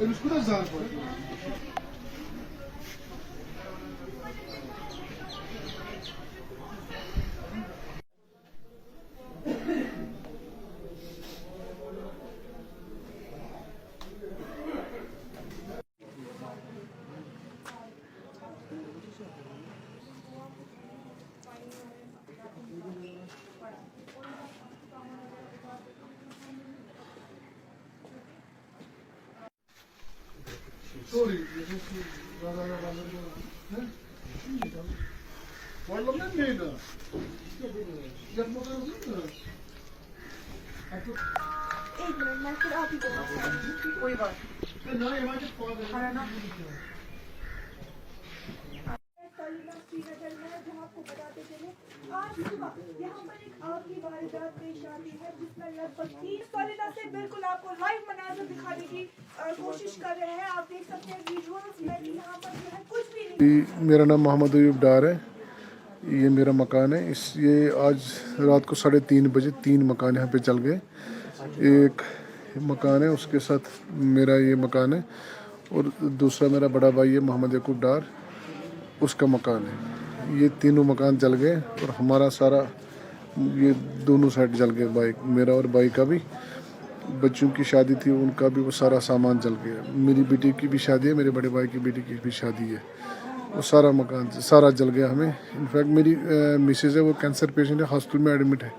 Eles cruzaram. Sorry, Vallahi ben miydi? Yapmadan değil mi? एक minute मैं फिर आप ही को कोई बात श्रीनगर में जहाँ आपको बताते चले आज सुबह यहाँ पर एक आग की वारदात पेश आती है जिसमें लगभग 30 सॉलिडा से बिल्कुल आपको लाइव मनाजर दिखाने की कोशिश कर रहे हैं। आप देख सकते हैं विजुअल्स में यहाँ पर जो है कुछ भी नहीं। मेरा नाम मोहम्मद अयूब डार है। ये मेरा मकान है। ये आज रात को 3:30 बजे 3 मकान यहाँ पे जल गए। एक मकान है, उसके साथ मेरा ये मकान है और दूसरा मेरा बड़ा भाई है मोहम्मद याकूब डार, उसका मकान है। ये तीनों मकान जल गए और हमारा सारा ये दोनों साइड जल गए, बाइक मेरा और भाई का भी। बच्चों की शादी थी, उनका भी वो सारा सामान जल गया। मेरी बेटी की भी शादी है, मेरे बड़े भाई की बेटी की भी शादी है। वो सारा मकान सारा जल गया हमें। इनफैक्ट मेरी मिसेज है, वो कैंसर पेशेंट है, हॉस्पिटल में एडमिट है।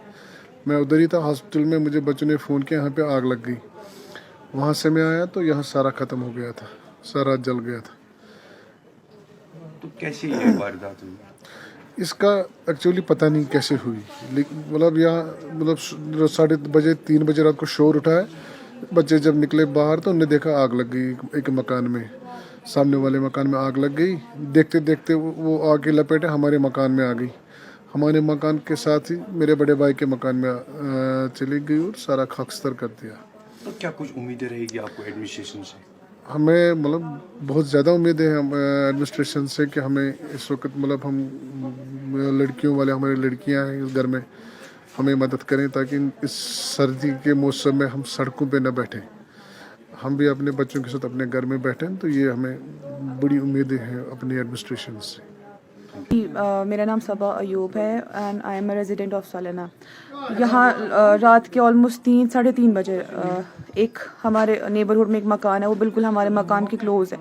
मैं उधर ही था हॉस्पिटल में, मुझे बच्चों ने फ़ोन किया यहाँ पे आग लग गई। वहाँ से मैं आया तो यहाँ सारा ख़त्म हो गया था, सारा जल गया था। तो कैसे ये वारदात हुई? इसका एक्चुअली पता नहीं कैसे हुई, लेकिन मतलब यहाँ मतलब 3 बजे रात को शोर उठा है। बच्चे जब निकले बाहर तो उन्हें देखा आग लग गई एक मकान में, सामने वाले मकान में आग लग गई। देखते देखते वो आग की लपेटे हमारे मकान में आ गई। हमारे मकान के साथ ही मेरे बड़े भाई के मकान में चली गई और सारा खाकस्तर कर दिया। तो क्या कुछ उम्मीदें रहेगी आपको एडमिनिस्ट्रेशन से? हमें मतलब बहुत ज़्यादा उम्मीदें हैं एडमिनिस्ट्रेशन से कि हमें इस वक्त मतलब हम लड़कियों वाले, हमारी लड़कियां हैं इस घर में, हमें मदद करें ताकि इस सर्दी के मौसम में हम सड़कों पे न बैठें, हम भी अपने बच्चों के साथ अपने घर में बैठें। तो ये हमें बड़ी उम्मीदें हैं अपनी एडमिनिस्ट्रेशन से। मेरा नाम सबा अयूब है and I am a resident of सालाना। यहाँ रात के ऑलमोस्ट 3-3:30 बजे एक हमारे नेबरहुड में एक मकान है, वो बिल्कुल हमारे मकान के क्लोज है,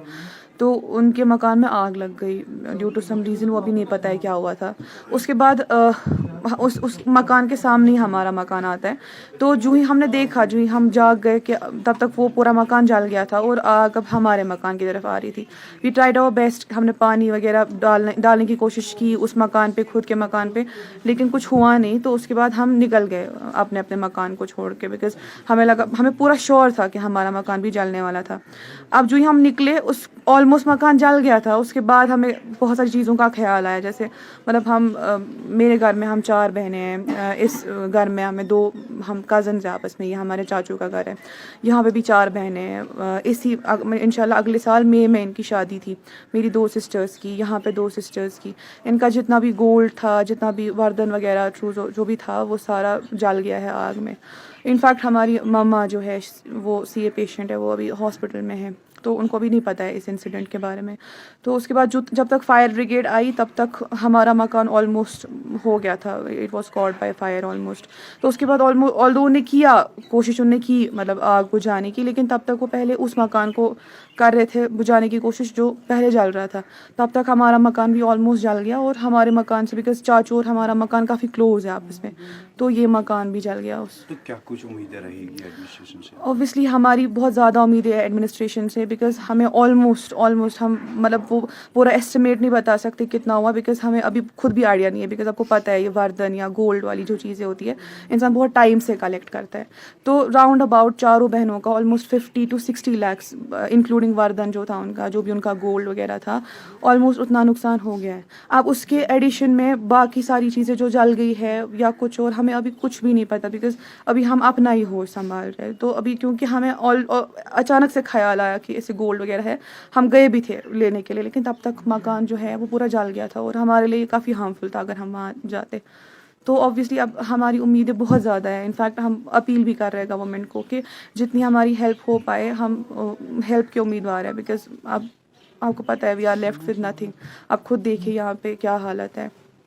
तो उनके मकान में आग लग गई ड्यू टू सम रीज़न। वो अभी नहीं पता है क्या हुआ था। उसके बाद उस मकान के सामने ही हमारा मकान आता है। तो जो ही हमने देखा, जो ही हम जाग गए कि तब तक वो पूरा मकान जल गया था और आग अब हमारे मकान की तरफ आ रही थी। वी ट्राइड आवर बेस्ट, हमने पानी वगैरह डालने की कोशिश की उस मकान पे, खुद के मकान पे, लेकिन कुछ हुआ नहीं। तो उसके बाद हम निकल गए अपने अपने मकान को छोड़ के, बिकॉज हमें लगा, हमें पूरा श्योर था कि हमारा मकान भी जलने वाला था। अब जो ही हम निकले, उस ऑलमोस्ट मकान जल गया था। उसके बाद हमें बहुत सारी चीज़ों का ख्याल आया, जैसे मतलब मेरे घर में हम 4 बहनें हैं, इस घर में हम कज़न्स हैं आपस में, ये हमारे चाचू का घर है, यहाँ पे भी 4 बहनें हैं। इसी इंशाल्लाह अगले साल मई में इनकी शादी थी, मेरी 2 सिस्टर्स की, यहाँ पे 2 सिस्टर्स की। इनका जितना भी गोल्ड था, जितना भी वर्दन वगैरह जो भी था, वो सारा जल गया है आग में। इनफैक्ट हमारी मम्मा जो है वो CA पेशेंट है, वो अभी हॉस्पिटल में है, तो उनको भी नहीं पता है इस इंसिडेंट के बारे में। तो उसके बाद जब तक फायर ब्रिगेड आई तब तक हमारा मकान ऑलमोस्ट हो गया था, it was called by fire almost. तो उसके बाद ऑल्दो उन्हें किया कोशिश, उन्हें की मतलब आग बुझाने की, लेकिन तब तक वो पहले उस मकान को कर रहे थे बुझाने की कोशिश जो पहले जल रहा था। तब तक हमारा मकान भी ऑलमोस्ट जल गया और हमारे मकान से, बिकॉज चाचू और हमारा मकान काफ़ी क्लोज है आपस में, तो ये मकान भी जल गया उस। तो क्या कुछ उम्मीदें रहेगी एडमिनिस्ट्रेशन से? ऑब्वियसली हमारी बहुत ज़्यादा उम्मीदें है एडमिनिस्ट्रेशन से, बिकॉज हमें ऑलमोस्ट हम मतलब वो पूरा एस्टिमेट नहीं बता सकते कितना हुआ, बिकॉज हमें अभी खुद भी आइडिया नहीं है। बिकॉज आपको पता है ये वर्दन या गोल्ड वाली जो चीज़ें होती है, इंसान बहुत टाइम से कलेक्ट करता है। तो राउंड अबाउट चारों बहनों का almost 50 to 60 lakhs including including वर्दन जो था उनका, जो भी उनका गोल्ड वगैरह था, ऑलमोस्ट उतना नुकसान हो गया है। अब उसके एडिशन में बाकी सारी चीज़ें जो जल गई है या कुछ और, हमें अभी कुछ भी नहीं पता, बिकॉज अभी हम अपना ही होश संभाल रहे हैं। तो अभी क्योंकि हमें अचानक से ख्याल आया कि ऐसे गोल्ड वगैरह है, हम गए भी थे लेने के लिए, लेकिन तब तक मकान जो है वो पूरा जल गया था और हमारे लिए काफ़ी हार्मफुल था अगर हम वहाँ जाते। तो ऑब्वियसली अब हमारी उम्मीदें बहुत ज़्यादा है। इनफैक्ट हम अपील भी कर रहे हैं गवर्नमेंट को कि जितनी हमारी हेल्प हो पाए, हम हेल्प के उम्मीदवार हैं, बिकॉज अब आपको पता है we are left with nothing. आप खुद देखिए यहाँ पे क्या हालत है।